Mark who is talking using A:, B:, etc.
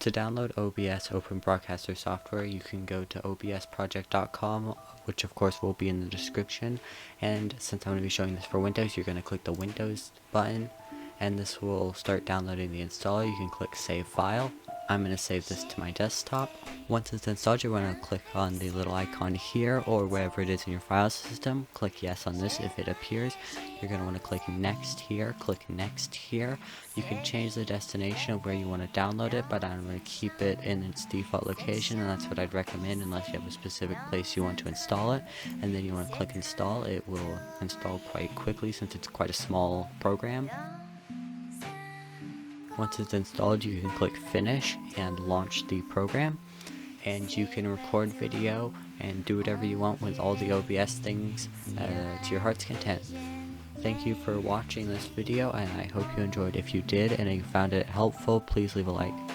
A: To download OBS Open Broadcaster software, you can go to obsproject.com, which of course will be in the description. And since I'm going to be showing this for Windows, you're going to click the Windows button, and this will start downloading the installer. You can click Save File. I'm going to save this to my desktop. Once it's installed, you're going to click on the little icon here or wherever it is in your file system. Click yes on this if it appears. You're going to want to click next here, click next here. You can change the destination of where you want to download it, but I'm going to keep it in its default location, and that's what I'd recommend unless you have a specific place you want to install it. And then you want to click install. It will install quite quickly since it's quite a small program. Once it's installed, you can click finish and launch the program, and you can record video and do whatever you want with all the OBS things to your heart's content. Thank you for watching this video, and I hope you enjoyed. If you did and you found it helpful, please leave a like.